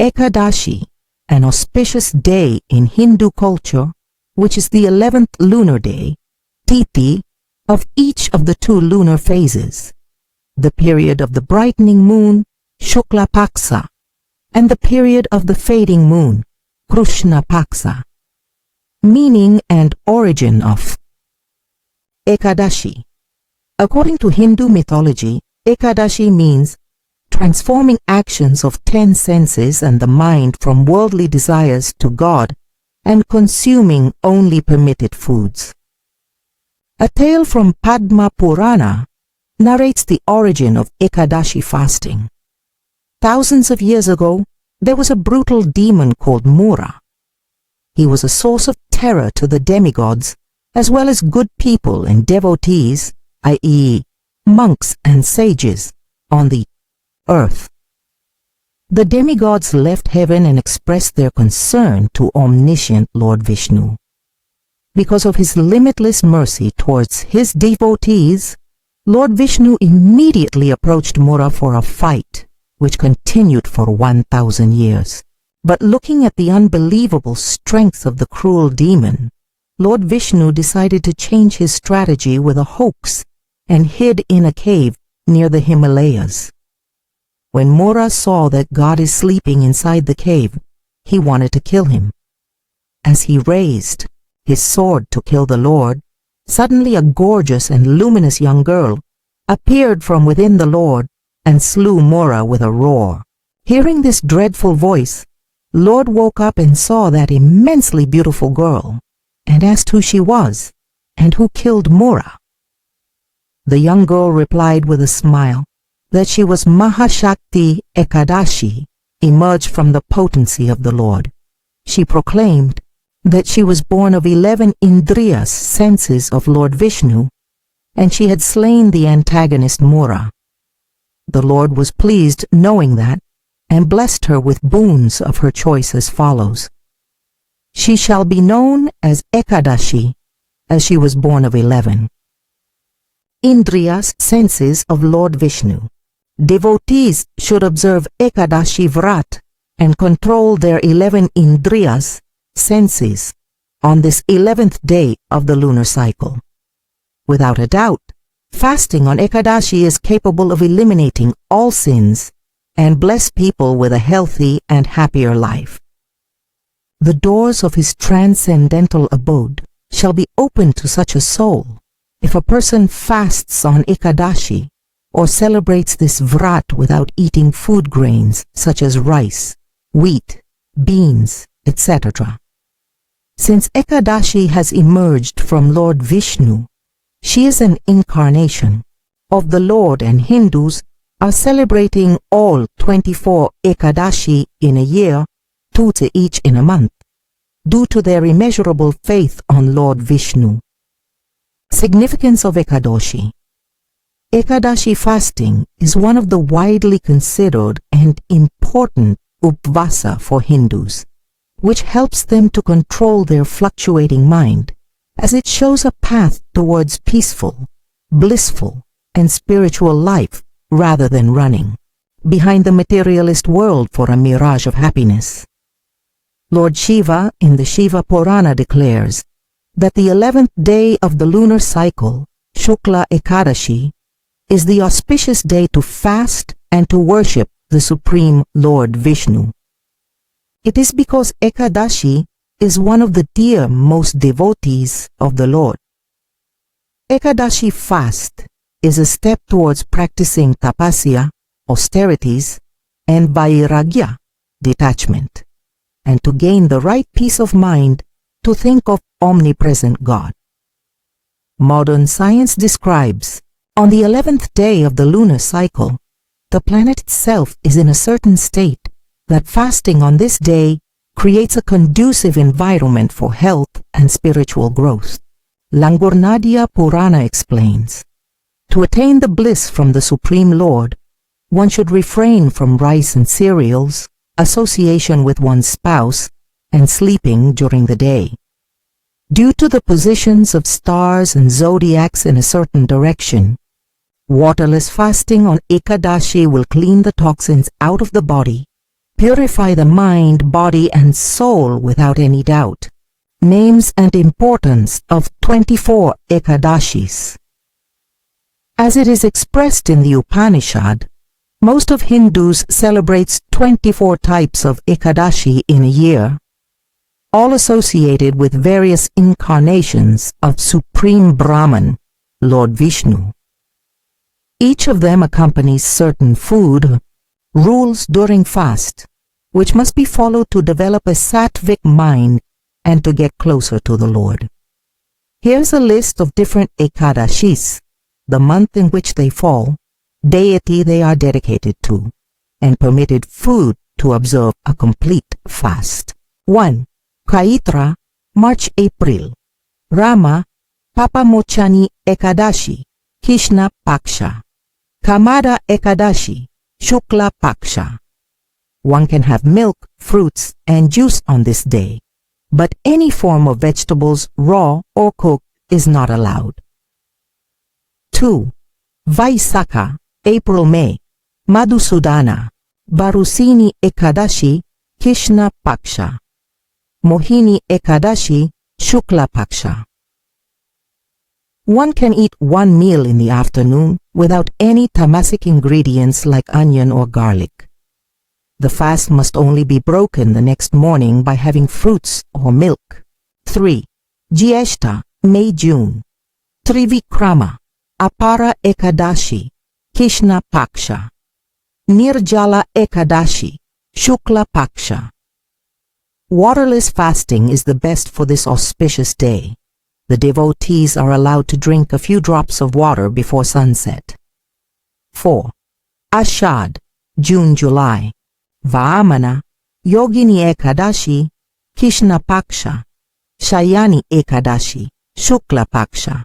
Ekadashi, an auspicious day in Hindu culture, which is the 11th lunar day, tithi, of each of the 2 lunar phases, the period of the brightening moon, Shukla Paksa, and the period of the fading moon, Krushna Paksa. Meaning and origin of Ekadashi. According to Hindu mythology, Ekadashi means transforming actions of 10 senses and the mind from worldly desires to God and consuming only permitted foods. A tale from Padma Purana narrates the origin of Ekadashi fasting. Thousands of years ago, there was a brutal demon called Mura. He was a source of terror to the demigods, as well as good people and devotees, i.e., monks and sages, on the earth. The demigods left heaven and expressed their concern to Omniscient Lord Vishnu. Because of his limitless mercy towards his devotees, Lord Vishnu immediately approached Mura for a fight, which continued for 1,000 years. But looking at the unbelievable strength of the cruel demon, Lord Vishnu decided to change his strategy with a hoax and hid in a cave near the Himalayas. When Mura saw that God is sleeping inside the cave, he wanted to kill him. As he raised his sword to kill the Lord, suddenly a gorgeous and luminous young girl appeared from within the Lord and slew Mura with a roar. Hearing this dreadful voice, Lord woke up and saw that immensely beautiful girl and asked who she was and who killed Mura. The young girl replied with a smile that she was Mahashakti Ekadashi, emerged from the potency of the Lord. She proclaimed that she was born of 11 Indriyas, senses of Lord Vishnu, and she had slain the antagonist Mura. The Lord was pleased knowing that, and blessed her with boons of her choice as follows. She shall be known as Ekadashi, as she was born of 11 Indriyas, senses of Lord Vishnu. Devotees should observe Ekadashi Vrat and control their 11 Indriyas, senses, on this 11th day of the lunar cycle. Without a doubt, fasting on Ekadashi is capable of eliminating all sins and bless people with a healthy and happier life. The doors of his transcendental abode shall be opened to such a soul if a person fasts on Ekadashi or celebrates this vrat without eating food grains such as rice, wheat, beans, etc. Since Ekadashi has emerged from Lord Vishnu, she is an incarnation of the Lord, and Hindus are celebrating all 24 Ekadashi in a year, 2 to each in a month, due to their immeasurable faith on Lord Vishnu. Significance of Ekadashi. Ekadashi fasting is one of the widely considered and important upvasa for Hindus, which helps them to control their fluctuating mind, as it shows a path towards peaceful, blissful, and spiritual life rather than running behind the materialist world for a mirage of happiness. Lord Shiva in the Shiva Purana declares that the 11th day of the lunar cycle, Shukla Ekadashi, is the auspicious day to fast and to worship the Supreme Lord Vishnu. It is because Ekadashi is one of the dear most devotees of the Lord. Ekadashi fast is a step towards practicing tapasya, austerities, and vairagya, detachment, and to gain the right peace of mind to think of omnipresent God. Modern science describes, on the 11th day of the lunar cycle, the planet itself is in a certain state that fasting on this day creates a conducive environment for health and spiritual growth. Langurnadia Purana explains, to attain the bliss from the Supreme Lord, one should refrain from rice and cereals, association with one's spouse, and sleeping during the day. Due to the positions of stars and zodiacs in a certain direction, waterless fasting on Ekadashi will clean the toxins out of the body, purify the mind, body, and soul without any doubt. Names and importance of 24 Ekadashis. As it is expressed in the Upanishad, most of Hindus celebrates 24 types of Ekadashi in a year, all associated with various incarnations of Supreme Brahman, Lord Vishnu. Each of them accompanies certain food, rules during fast, which must be followed to develop a sattvic mind and to get closer to the Lord. Here's a list of different Ekadashis, the month in which they fall, deity they are dedicated to, and permitted food to observe a complete fast. 1. Kaitra, March-April. Rama, Papamochani Ekadashi, Krushna Paksa. Kamada Ekadashi, Shukla Paksa. One can have milk, fruits, and juice on this day, but any form of vegetables, raw or cooked, is not allowed. 2. Vaisakha, April-May. Madhusudana, Barusini Ekadashi, Krushna Paksa. Mohini Ekadashi, Shukla Paksa. One can eat one meal in the afternoon without any tamasic ingredients like onion or garlic. The fast must only be broken the next morning by having fruits or milk. 3. Jyeshta, May-June. Trivikrama, Apara Ekadashi, Krushna Paksa. Nirjala Ekadashi, Shukla Paksa. Waterless fasting is the best for this auspicious day. The devotees are allowed to drink a few drops of water before sunset. 4. Ashad, June-July. Vamana, Yogini Ekadashi, Krushna Paksa. Shayani Ekadashi, Shukla Paksa.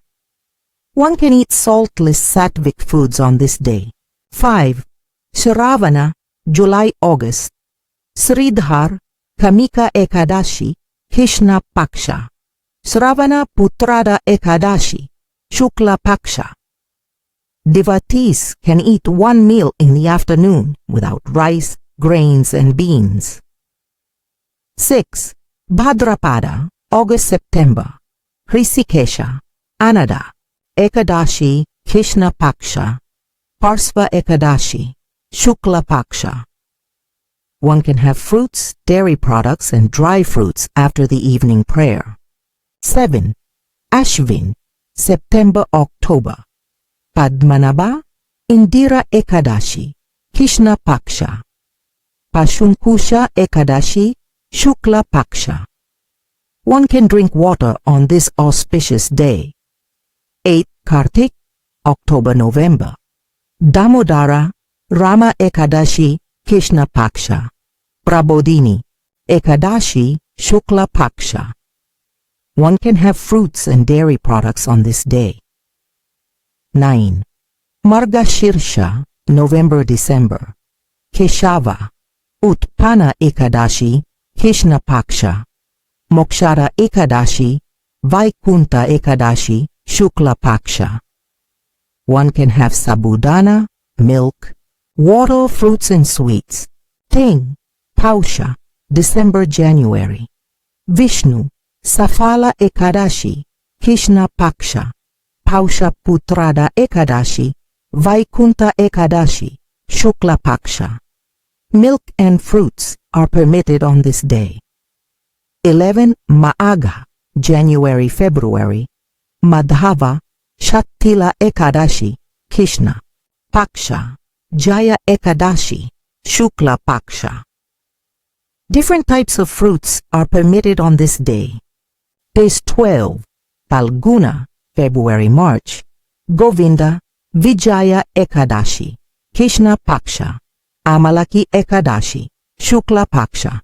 One can eat saltless sattvic foods on this day. 5. Shravana, July-August. Sridhar, Kamika Ekadashi, Krushna Paksa. Shravana Putrada Ekadashi, Shukla Paksa. Devotees can eat one meal in the afternoon without rice, grains, and beans. 6. Bhadrapada, August-September. Hrisikesha, Anada, Ekadashi, Krushna Paksa. Parsva Ekadashi, Shukla Paksa. One can have fruits, dairy products, and dry fruits after the evening prayer. 7. Ashvin, September-October. Padmanabha, Indira Ekadashi, Krushna Paksa. Pashunkusha Ekadashi, Shukla Paksa. One can drink water on this auspicious day. 8. Kartik, October-November. Damodara, Rama Ekadashi, Krushna Paksa. Prabodhini, Ekadashi, Shukla Paksa. One can have fruits and dairy products on this day. 9. Margashirsha, November-December. Keshava, Utpana Ekadashi, Krushna Paksa. Mokshara Ekadashi, Vaikunta Ekadashi, Shukla Paksa. One can have sabudana, milk, water, fruits, and sweets. Ting, Pausha, December-January. Vishnu, Safala Ekadashi, Krushna Paksa. Pausha Putrada Ekadashi, Vaikunta Ekadashi, Shukla Paksa. Milk and fruits are permitted on this day. 11. Maaga, January-February. Madhava, Shattila Ekadashi, Krushna Paksa. Jaya Ekadashi, Shukla Paksa. Different types of fruits are permitted on this day. Days 12. Palguna, February-March. Govinda, Vijaya Ekadashi, Krushna Paksa. Amalaki Ekadashi, Shukla Paksa.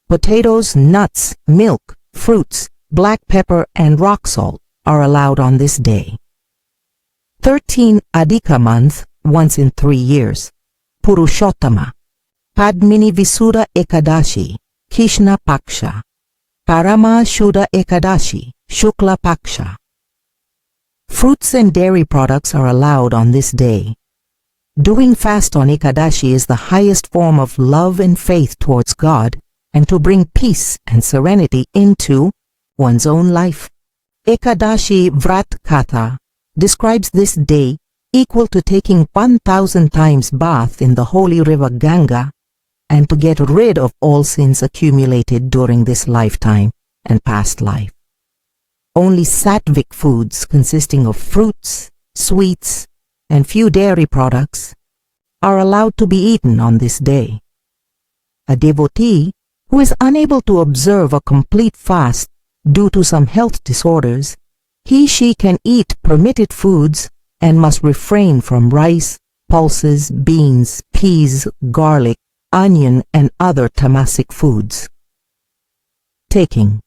Potatoes, nuts, milk, fruits, black pepper, and rock salt are allowed on this day. 13. Adhika month, once in 3 years. Purushottama, Padmini Visuddha Ekadashi, Krushna Paksa. Parama Shuddha Ekadashi, Shukla Paksa. Fruits and dairy products are allowed on this day. Doing fast on Ekadashi is the highest form of love and faith towards God and to bring peace and serenity into one's own life. Ekadashi Vrat Katha describes this day equal to taking 1,000 times bath in the holy river Ganga and to get rid of all sins accumulated during this lifetime and past life. Only sattvic foods consisting of fruits, sweets, and few dairy products are allowed to be eaten on this day. A devotee who is unable to observe a complete fast due to some health disorders, she can eat permitted foods and must refrain from rice, pulses, beans, peas, garlic, onion, and other tamasic foods. Taking.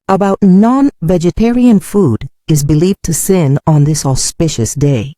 About non-vegetarian food is believed to sin on this auspicious day.